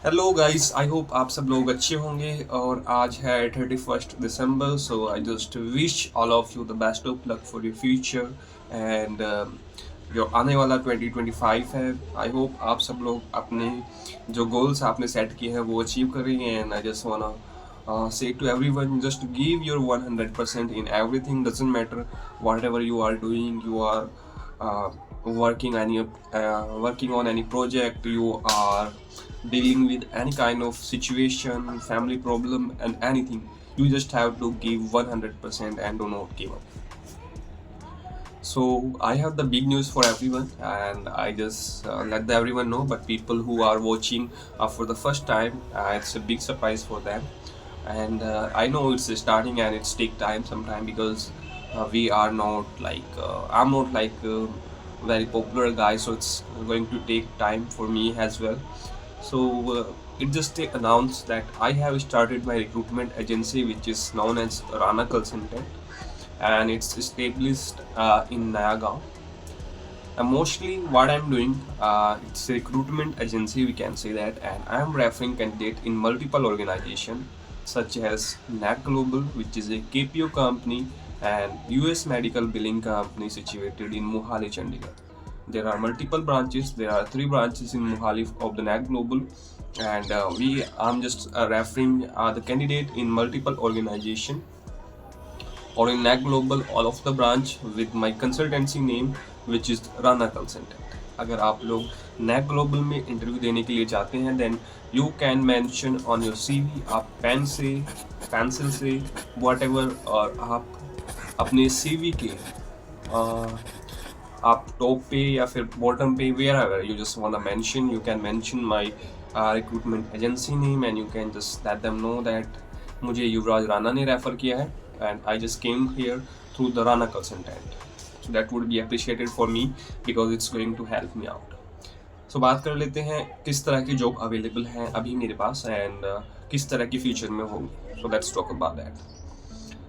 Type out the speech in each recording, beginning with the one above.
Hello guys, I hope आप सब लोग अच्छे होंगे। और आज है 31 दिसंबर, so I just wish all of you the best of luck for your future. And जो आने वाला 2025 है, आई होप आप सब लोग अपने जो गोल्स आपने सेट किए हैं वो अचीव करेंगे। एंड आई जस्ट वाना say to everyone, just give your 100% in everything. Doesn't matter whatever you are doing. You are uh, working on any project. You are dealing with any kind of situation, family problem, and anything. You just have to give 100% and do not give up. So I have the big news for everyone, and I just let everyone know. But people who are watching for the first time, it's a big surprise for them. And I know it's starting and it's take time sometime, because we are not like I'm not like very popular guy, so it's going to take time for me as well. So it just announced that I have started my recruitment agency, which is known as Rana Consultant, and it's established in Nayagaon. And mostly what I'm doing, it's a recruitment agency, we can say that, and I'm referring candidate in multiple organizations such as NAC Global, which is a KPO company, and US Medical Billing Company situated in Mohali, Chandigarh. There are multiple branches. There are 3 branches in Mohali of the NAC Global, and I'm just referring the candidate in multiple organization or in NAC Global, all of the branch with my consultancy name, which is Rana Consultant. अगर आप लोग NAC Global में interview देने के लिए चाहते हैं, then you can mention on your CV, आप पेन से, पेंसिल से, whatever, और आप अपने CV के आप टॉप पे या फिर बॉटम पे, wherever you just wanna mention, you can mention my recruitment agency name, and you can just let them know that मुझे युवराज राणा ने रेफर किया है, and I just came here through the Rana consultant. So that would be appreciated for me, because it's going to help me out. So बात कर लेते हैं किस तरह की जॉब अवेलेबल है अभी मेरे पास, एंड किस तरह की फ्यूचर में होंगी. So let's talk about that.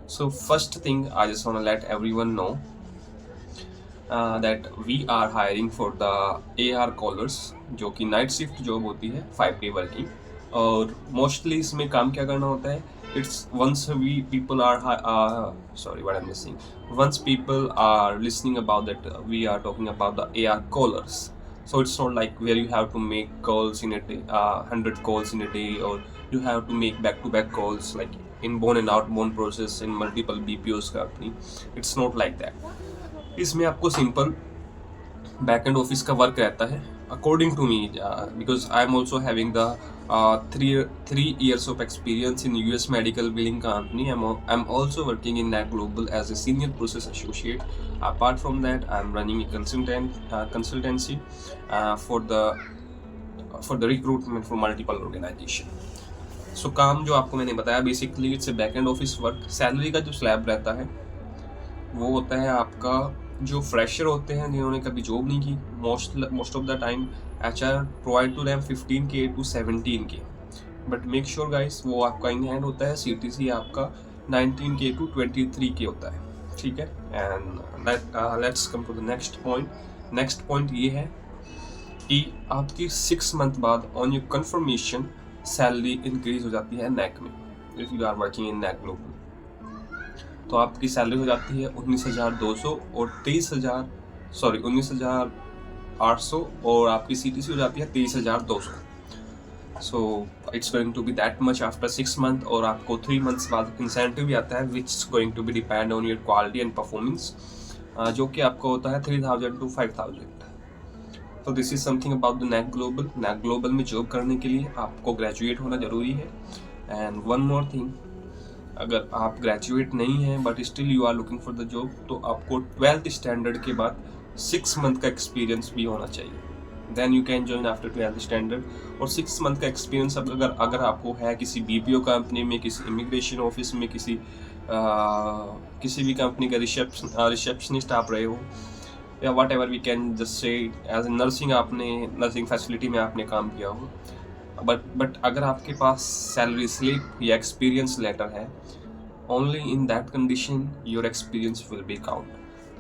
So first thing, I just want to let everyone know that we are hiring for the AR callers, जो कि नाइट शिफ्ट जॉब होती है, 5 day वर्किंग. और मोस्टली इसमें काम क्या करना होता है, it's once we people are sorry, what I'm missing, once people are listening about that, we are talking about the AR callers. So it's not like where you have to make calls in a day, 100 calls in a day, or you have to make back-to-back calls like inbound and outbound process in multiple BPOs company. It's not like that. इसमें आपको simple back end office का work रहता है, according to me, because I am also having the 3 years of experience in US medical billing company. I'm also working in NAC Global as a senior process associate. Apart from that, I'm running a consultancy for the recruitment for multiple organization. So काम जो आपको मैंने बताया, basically it's a back end office work. Salary का जो slab रहता है वो होता है आपका, जो फ्रेशर होते हैं जिन्होंने कभी जॉब नहीं की, most of the time HR provide to them 15K to 17K. But make sure guys, वो आपका इन हैंड होता है. CTC आपका 19K to 23K होता है, ठीक है. And let's come to the next point. Next point ये है कि आपकी 6 month बाद on your confirmation salary increase हो जाती है NAC में. If you are working in NAC global, तो आपकी सैलरी हो जाती है 19,200 और 19,800, और आपकी CTC हो जाती है 23,200. So it's going to be that much after 6 month. और आपको 3 months बाद इंसेंटिव भी आता है, which is going to be depend on your quality and performance, जो कि आपको होता है 3,000 to 5,000. तो this is something about the NAC global. NAC global में जॉब करने के लिए आपको ग्रेजुएट होना जरूरी है. एंड वन मोर थिंग, अगर आप ग्रेजुएट नहीं हैं but still you are looking for the job, तो आपको 12th स्टैंडर्ड के बाद 6 month का एक्सपीरियंस भी होना चाहिए. Then you can join after 12th standard. और 6 month का एक्सपीरियंस अगर आपको है किसी BPO कंपनी में, किसी इमिग्रेशन ऑफिस में, किसी भी कंपनी का रिसेप्शनिस्ट आप रहे हो, या whatever we can just say as a nursing facility में आपने काम किया हो, बट अगर आपके पास सैलरी स्लिप या एक्सपीरियंस लेटर है, only in that condition your experience will be count.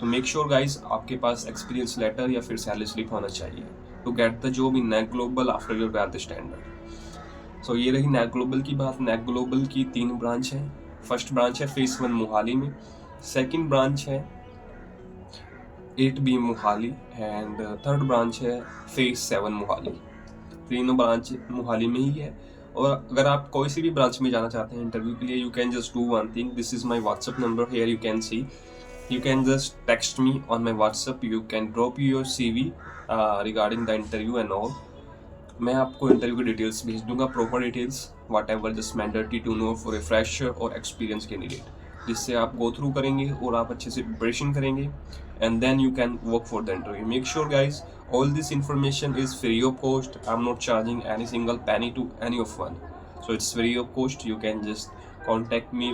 तो मेक श्योर गाइज, आपके पास एक्सपीरियंस लेटर या फिर सैलरी स्लिप होना चाहिए to get the job in NAC global after your 12th standard. So ये रही नैक ग्लोबल की बात। नैक ग्लोबल की 3 ब्रांच है। फर्स्ट ब्रांच है फेस 1 मोहाली में, सेकंड ब्रांच है 8B Mohali and third branch है फेस 7 मोहाली। तीनों ब्रांच मोहाली में ही है। और अगर आप कोई सी भी ब्रांच में जाना चाहते हैं इंटरव्यू के लिए, you can just do one thing, this is my WhatsApp number, here you can see, you can just text me on my WhatsApp, you can drop your CV regarding the interview and all। मैं आपको interview की details भेज दूंगा, proper details, whatever just mandatory to know for a fresher और experience candidate, जिससे आप go through करेंगे और आप अच्छे से प्रिपरेशन करेंगे and then you can work for the interview. Make sure guys all this information is free of cost, I'm not charging any single penny to any of one, so it's free of cost, you can just contact me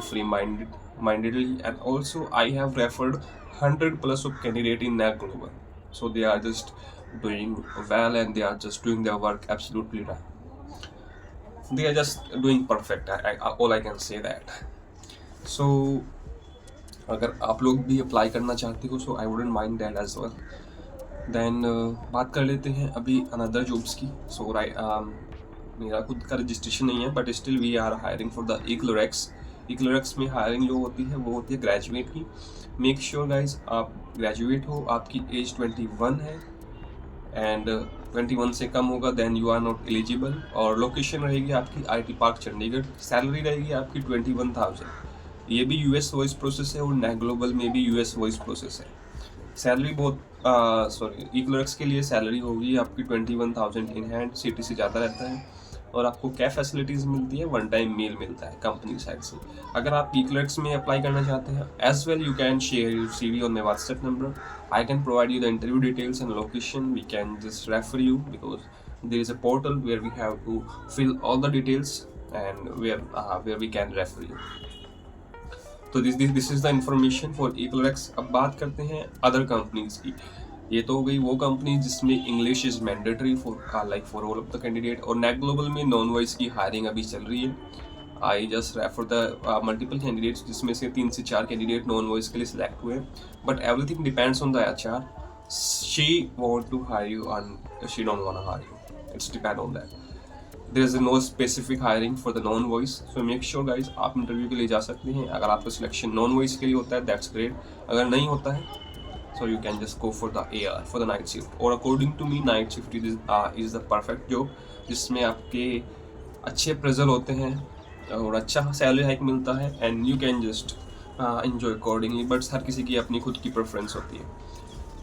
mindedly, and also I have referred 100 plus of candidate in NAC Global, so they are just doing well and they are just doing their work absolutely right, they are just doing perfect, all I can say that। so अगर आप लोग भी apply करना चाहते हो, so I wouldn't mind that as well। Then बात कर लेते हैं अभी अनदर जॉब्स की। सो मेरा खुद का रजिस्ट्रेशन नहीं है, but still we are hiring for the इक्लोरेक्स। इक्लोरेक्स में हायरिंग जो होती है वो होती है ग्रेजुएट की। मेक श्योर गाइज आप ग्रेजुएट हो, आपकी एज 21 है एंड 21 से कम होगा then you are not eligible. और लोकेशन रहेगी आपकी IT पार्क चंडीगढ़। सैलरी रहेगी आपकी 21,000। ये भी US वॉइस प्रोसेस है और नैक ग्लोबल में भी US वॉइस प्रोसेस है। सैलरी बहुत इक्लोरेक्स के लिए सैलरी होगी आपकी 21,000 इन हैंड, सिटी से ज़्यादा रहता है। और आपको क्या फैसिलिटीज़ मिलती है, 1 टाइम मील मिलता है कंपनी साइड से। अगर आप इक्लोरेक्स में अप्लाई करना चाहते हैं as well, you can share your CV on my WhatsApp number, I can provide you the interview details and location, we can just refer you because there is a portal where we have to fill all the details and where we can refer you. तो this is the information for इक्लोरेक्स। अब बात करते हैं other companies की। ये तो हो गई वो कंपनी जिसमें English is mandatory for like for all of the candidate. और नैक ग्लोबल में नॉन वॉइस की हायरिंग अभी चल रही है। I just refer the multiple candidates, जिसमें से 3 से 4 कैंडिडेट नॉन वॉइस के लिए सिलेक्ट हुए, but everything depends on the HR। She want to hire you and she don't want to hire you, it's depend on that. There is no specific hiring for the non voice, so make sure guys आप interview के लिए जा सकते हैं। अगर आपका selection non voice के लिए होता है दैट्स ग्रेट, अगर नहीं होता है so you can just go for the AR for the night shift, or according to me night shift is the perfect job, जिसमें आपके अच्छे प्रेजर होते हैं और अच्छा सैलरी हाइक मिलता है and you can just enjoy accordingly, but हर किसी की अपनी खुद की प्रेफरेंस होती है।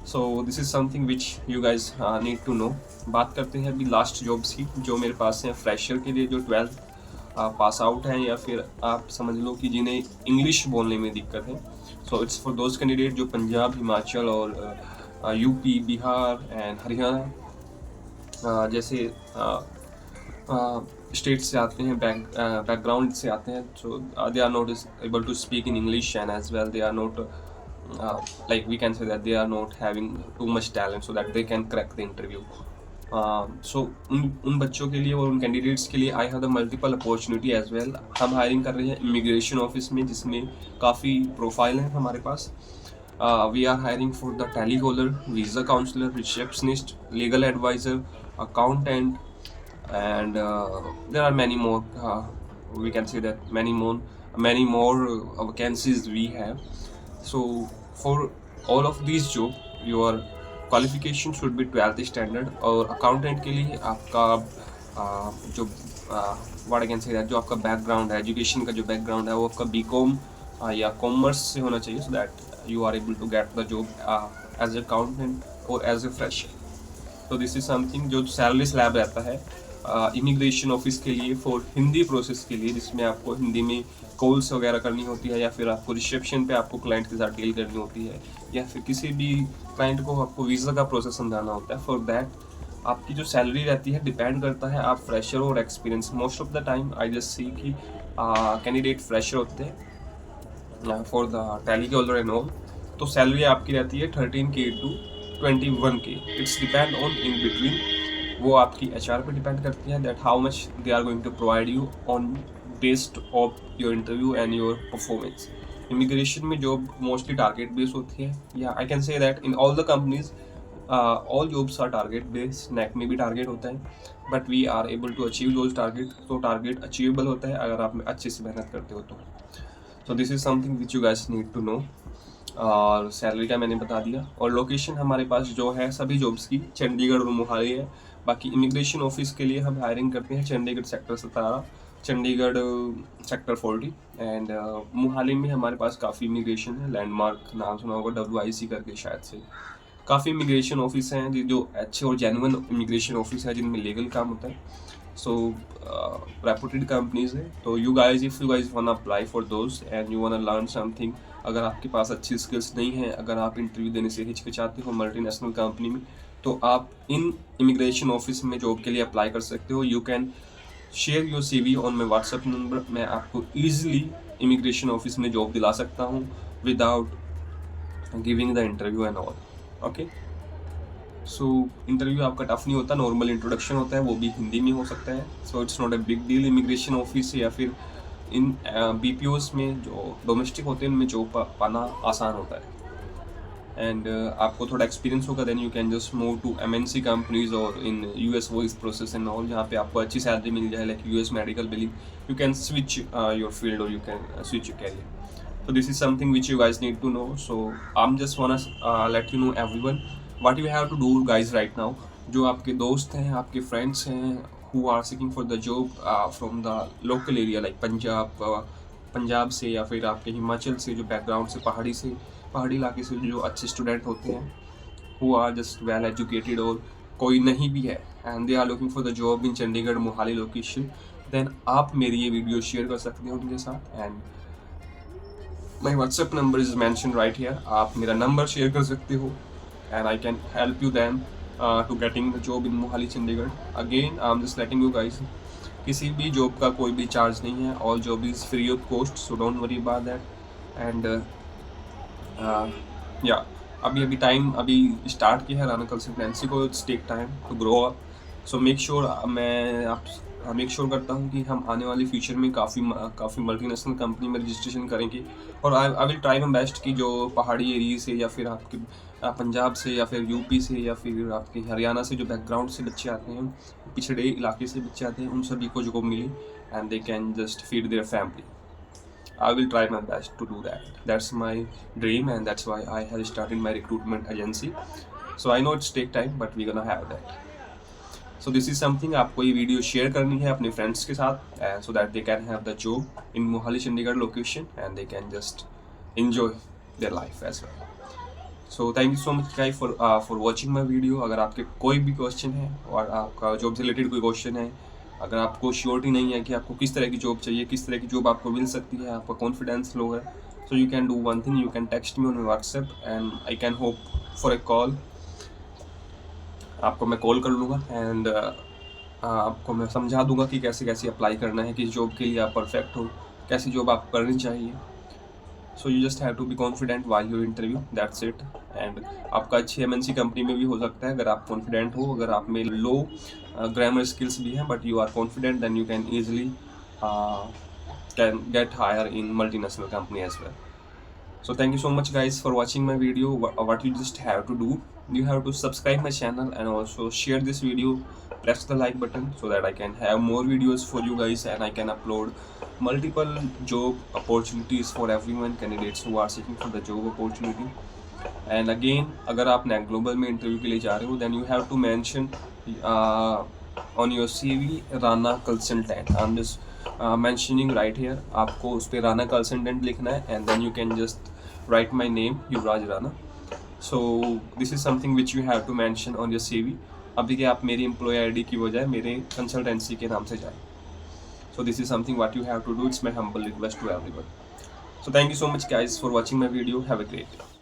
So this is something which you guys need to know. बात करते हैं अभी लास्ट जॉब्स की जो मेरे पास हैं फ्रेशर के लिए, जो 12th पास आउट हैं या फिर आप समझ लो कि जिन्हें इंग्लिश बोलने में दिक्कत है। So it's for those candidate जो पंजाब, हिमाचल और UP, बिहार एंड हरियाणा जैसे स्टेट से आते हैं, बैकग्राउंड से आते हैं। So they are not able to speak in English and as well they are not like we can say that they are not having too much talent so that they can crack the interview। so उन बच्चों के लिए और उन candidates के लिए I have the multiple opportunity as well. हम hiring कर रहे हैं इमिग्रेशन ऑफिस में, जिसमें काफ़ी प्रोफाइल हैं हमारे पास। We are hiring for the telecaller, visa counsellor, receptionist, legal adviser, accountant and there are many more, we can say that many more vacancies we have। So for all of these job your qualification should be 12th standard। और accountant के लिए आपका जो what I can say that जो आपका background है, education का जो बैकग्राउंड है वो आपका BCom या कॉमर्स से होना चाहिए, so that you are able to get the job as a accountant or as a fresher। तो दिस इज समथिंग जो सैलरी स्लैब रहता है इमिग्रेशन ऑफिस के लिए फॉर हिंदी प्रोसेस के लिए, जिसमें आपको हिंदी में कॉल्स वगैरह करनी होती है या फिर आपको रिसेप्शन पे आपको क्लाइंट के साथ डील करनी होती है या फिर किसी भी क्लाइंट को आपको वीज़ा का प्रोसेस समझाना होता है। फॉर दैट आपकी जो सैलरी रहती है डिपेंड करता है आप फ्रेशर और experience. Most of the time I just see कि कैंडिडेट फ्रेशर होते हैं for the telecaller and all, तो सैलरी आपकी रहती है 13K to 21K। It's depend on in between, वो आपकी HR पे डिपेंड करती है that how much they are going to provide you on based of your interview and your performance. Immigration में जॉब मोस्टली टारगेट बेस्ड होती है, या I can say that in all the companies all jobs are target based, NAC में भी target होता है, but we are able to achieve those target. तो target achievable होता है अगर आप अच्छे से मेहनत करते हो तो। So this is something which you guys need to know. और सैलरी का मैंने बता दिया, और लोकेशन हमारे पास जो है सभी जॉब्स की चंडीगढ़ और मोहाली है। बाकी इमिग्रेशन ऑफिस के लिए हम हायरिंग करते हैं Chandigarh sector 17, Chandigarh sector 40, and Mohali में हमारे पास काफ़ी इमिग्रेशन है। लैंडमार्क नाम सुना होगा, WIC करके शायद से। काफ़ी इमिग्रेशन ऑफिस हैं जो अच्छे और जेन्युइन इमिग्रेशन ऑफिस है जिनमें लीगल काम होता है। सो रेपुटेड कंपनीज है। तो you guys, if you guys want apply for those and you want learn something, अगर आपके पास अच्छी स्किल्स नहीं है, अगर आप इंटरव्यू देने से हिचकिचाते हो मल्टीनेशनल कंपनी में, तो आप इन इमिग्रेशन ऑफिस में जॉब के लिए अप्लाई कर सकते हो। You can share your CV on my WhatsApp number. मैं आपको ईजिली इमिग्रेशन ऑफिस में जॉब दिला सकता हूँ without giving the interview and all. Okay, so interview आपका टफ नहीं होता, नॉर्मल इंट्रोडक्शन होता है, वो भी हिंदी में हो सकता है। So it's not a big deal. Immigration office या फिर इन BPOs में जो डोमेस्टिक होते हैं उनमें जॉब पाना आसान होता है। एंड आपको थोड़ा एक्सपीरियंस होगा, then you can just move to MNC companies और in US voice process and all, जहाँ पे आपको अच्छी सैलरी मिल जाए, like US medical billing. You can switch your field और you can switch your career. So this is something which you guys need to know. So I'm just wanna let you know everyone what you have to do guys right now. जो आपके दोस्त हैं, आपके friends हैं who are seeking for the job from the local area like Punjab से या फिर आपके हिमाचल से, जो बैकग्राउंड से पहाड़ी इलाके से जो अच्छे स्टूडेंट होते हैं, who are just well educated, और कोई नहीं भी है and they are looking for the job in Chandigarh Mohali location, then आप मेरी ये वीडियो शेयर कर सकते हो उनके साथ। And My WhatsApp number is mentioned right here. आप मेरा नंबर शेयर कर सकते हो and I can help you then to getting the job in Mohali Chandigarh. Again, I'm just letting you guys, किसी भी जॉब का कोई भी चार्ज नहीं है, all job is free of cost, so don't worry about that। And yeah, अभी time start किया है राना कंसल्टेंसी को, it's take time to grow up. So make sure, मैं मेक श्योर करता हूँ कि हम आने वाले फ्यूचर में काफ़ी मल्टीनेशनल कंपनी में रजिस्ट्रेशन करेंगे। और I will try my best कि जो पहाड़ी एरिया से या फिर आपके पंजाब से या फिर UP से या फिर आपके हरियाणा से जो बैकग्राउंड से बच्चे आते हैं, पिछड़े इलाके से बच्चे आते हैं, उन सभी को जॉब मिले and they can just feed their family. I will try my best to do that. That's my dream and that's why I have started my recruitment agency. So I know it's take time but we're gonna have that. So this is something, आपको ये video share करनी है अपने friends के साथ so that they can have the job in Mohali Chandigarh location and they can just enjoy their life as well. So thank you so much guys for watching my video. अगर आपके कोई भी question है और आपका जॉब से रिलेटेड कोई question है, अगर आपको श्योरिटी नहीं है कि आपको किस तरह की जॉब चाहिए, किस तरह की जॉब आपको मिल सकती है, आपका कॉन्फिडेंस लो है, so you can do one thing, you can text me on my WhatsApp and I can hope for a call. आपको मैं कॉल कर लूँगा एंड आपको मैं समझा दूंगा कि कैसे कैसे अप्लाई करना है, किस जॉब के लिए आप परफेक्ट हो, कैसी जॉब आपको करनी चाहिए। So you just have to be confident while your interview, that's it. And आपका अच्छी MNC कंपनी में भी हो सकता है अगर आप कॉन्फिडेंट हो। अगर आप में लो ग्रामर स्किल्स भी हैं but you are confident, then you can easily can get hire in multinational company as well. So thank you so much guys for watching my video. What you just have to do, you have to subscribe my channel and also share this video, press the like button so that I can have more videos for you guys and I can upload multiple job opportunities for everyone, candidates who are seeking for the job opportunity. And again, अगर आप नेक global में interview के लिए जा रहे हो, then you have to mention on your CV Rana consultant. I'm just mentioning right here, आपको उस पर राना कंसल्टेंट लिखना है and then you can just write my name, Yuvraj Rana. So this is something which you have to mention on your CV. अभी कि आप मेरी employ ID की बजाय मेरे कंसल्टेंसी के नाम से जाए। So this is something what you have to do. It's my humble request to everyone. So thank you so much guys for watching my video. Have a great day.